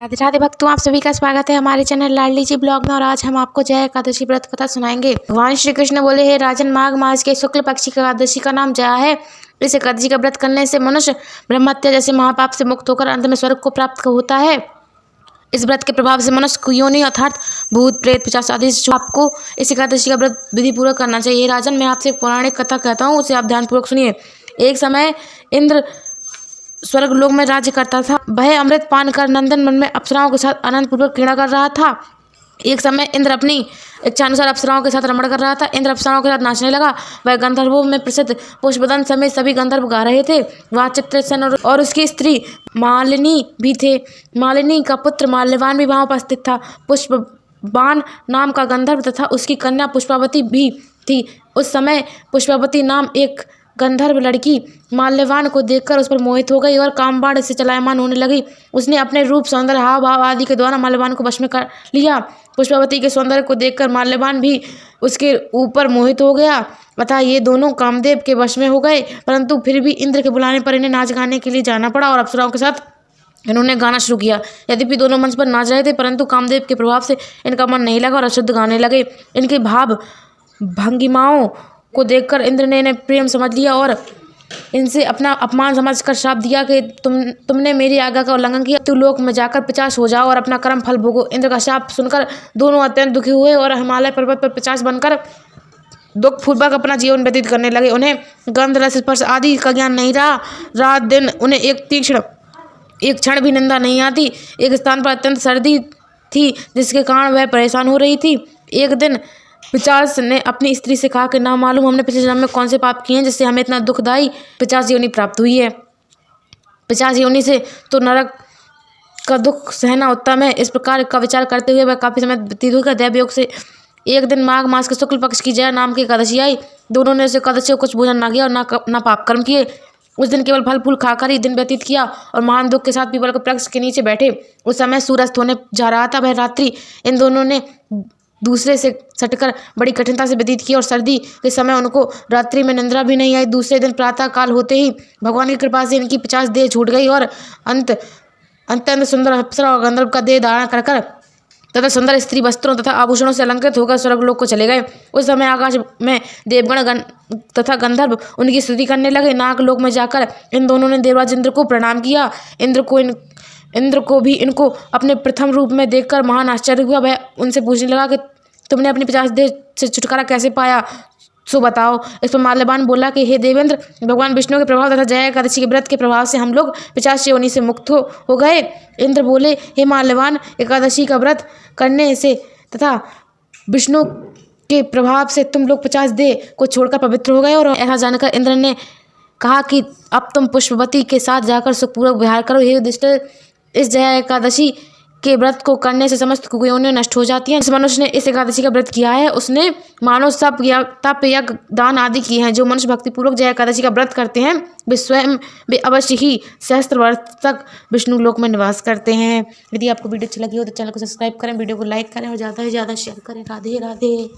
राधे राधे भक्तों, आप सभी का स्वागत है हमारे चैनल लाडली जी ब्लॉग में। और आज हम आपको जया एकादशी व्रत कथा सुनाएंगे। भगवान श्री कृष्ण बोले, हे राजन, माघ मास के शुक्ल पक्ष की एकादशी का नाम जया है। इस एकादशी का व्रत करने से मनुष्य ब्रह्महत्या जैसे महापाप से मुक्त होकर अंत में स्वर्ग को प्राप्त होता है। इस व्रत के प्रभाव से मनुष्य को योनि अर्थात भूत प्रेत पिशाच आदि से आपको इस एकादशी का व्रत विधि पूर्वक करना चाहिए। राजन, मैं आपसे एक पौराणिक कथा कहता हूँ, उसे आप ध्यानपूर्वक सुनिए। एक समय इंद्र स्वर्ग लोक में राज्य करता था। वह अमृत पान कर नंदन वन में अप्सराओं के साथ आनंद पूर्वक क्रीड़ा कर रहा था। एक समय इंद्र अपनी इच्छानुसार अप्सराओं के साथ रमण कर रहा था। इंद्र अप्सराओं के साथ नाचने लगा। वह गंधर्वों में प्रसिद्ध पुष्पवदन समेत सभी गंधर्व गा रहे थे। वहाँ चित्रसेन और उसकी स्त्री मालिनी भी थे। मालिनी का पुत्र माल्यवान भी वहाँ उपस्थित था। पुष्पवान नाम का गंधर्व तथा उसकी कन्या पुष्पावती भी थी। उस समय पुष्पावती नाम एक गंधर्व लड़की माल्यवान को देखकर उस पर मोहित हो गई और कामबाण से चलायमान होने लगी। उसने अपने रूप, सौंदर्य, हाव भाव आदि के द्वारा माल्यवान को वश में कर लिया। पुष्पावती के सौंदर्य को देखकर माल्यवान भी उसके ऊपर मोहित हो गया। अतः ये दोनों कामदेव के वश में हो गए। परंतु फिर भी इंद्र के बुलाने पर इन्हें नाच गाने के लिए जाना पड़ा और अप्सराओं के साथ इन्होंने गाना शुरू किया। यद्यपि दोनों मंच पर नाच रहे थे, परंतु कामदेव के प्रभाव से इनका मन नहीं लगा और अशुद्ध गाने लगे। इनके भाव भंगिमाओं को देखकर इंद्र ने इन्हें प्रेम समझ लिया और इनसे अपना अपमान समझकर श्राप दिया कि तुमने मेरी आज्ञा का उल्लंघन किया, तू लोक में जाकर पिशाच हो जाओ और अपना कर्म फल भोगो। इंद्र का श्राप सुनकर दोनों अत्यंत दुखी हुए और हिमालय पर्वत पर पिशाच बनकर दुख पूर्वक अपना जीवन व्यतीत करने लगे। उन्हें गंध, रस, स्पर्श आदि का ज्ञान नहीं रहा। रात दिन उन्हें एक क्षण भी निंदा नहीं आती। एक स्थान पर अत्यंत सर्दी थी, जिसके कारण वह परेशान हो रही थी। एक दिन पिशाच ने अपनी स्त्री से कहा कि ना मालूम हमने पिछले जन्म में कौन से पाप किए हैं जिससे हमें इतना दुखदायी पिशाच योनि प्राप्त हुई है। पिशाच योनि से तो नरक का दुख सहना उत्तम है। इस प्रकार का विचार करते हुए वह काफी समय व्यतीत हुआ। दैवयोग से एक दिन माघ मास के शुक्ल पक्ष की जया नाम की एकादशी आई। दोनों ने उस एकादशी को कुछ भोजन ना किया और ना पाप कर्म किए। उस दिन केवल फल फूल खाकर ही दिन व्यतीत किया और महान दुख के साथ पीपल के वृक्ष के नीचे बैठे। उस समय सूर्यास्त होने जा रहा था। वह रात्रि इन दोनों ने दूसरे से सटकर बड़ी कठिनता से व्यतीत की और सर्दी के समय उनको रात्रि में निंद्रा भी नहीं आई। दूसरे दिन प्रातः काल होते ही भगवान की कृपा से इनकी पिशाच देह छूट गई और अत्यंत सुंदर अप्सरा और गंधर्व का देह धारण कर तथा सुंदर स्त्री वस्त्रों तथा आभूषणों से अलंकृत होकर स्वर्गलोक को चले गए। उस समय आकाश में देवगण तथा गंधर्व उनकी स्तुति करने लगे। नागलोक में जाकर इन दोनों ने देवराज इंद्र को प्रणाम किया। इंद्र को भी इनको अपने प्रथम रूप में देखकर महान आश्चर्य हुआ। वह उनसे पूछने लगा कि तुमने अपनी पिशाच देह से छुटकारा कैसे पाया, सो बताओ। इस पर माल्यवान बोला कि हे देवेंद्र, भगवान विष्णु के प्रभाव तथा जया एकादशी के व्रत के प्रभाव से हम लोग पिशाच योनि से मुक्त हो गए। इंद्र बोले, हे माल्यवान, एकादशी का व्रत करने से तथा विष्णु के प्रभाव से तुम लोग पिशाच देह को छोड़कर पवित्र हो गए। और ऐसा जानकर इंद्र ने कहा कि अब तुम पुष्पवती के साथ जाकर सुखपूर्वक विहार करो। हे युधिष्ठिर, इस जया एकादशी के व्रत को करने से समस्त कुयोनियां नष्ट हो जाती हैं। जिस मनुष्य ने इस एकादशी का व्रत किया है उसने मानो तप यज्ञ दान आदि किए हैं। जो मनुष्य भक्तिपूर्वक जया एकादशी का व्रत करते हैं वे अवश्य ही सहस्त्र वर्ष तक विष्णु लोक में निवास करते हैं। यदि आपको वीडियो अच्छी लगी हो तो चैनल को सब्सक्राइब करें, वीडियो को लाइक करें और ज़्यादा से ज़्यादा शेयर करें। राधे राधे।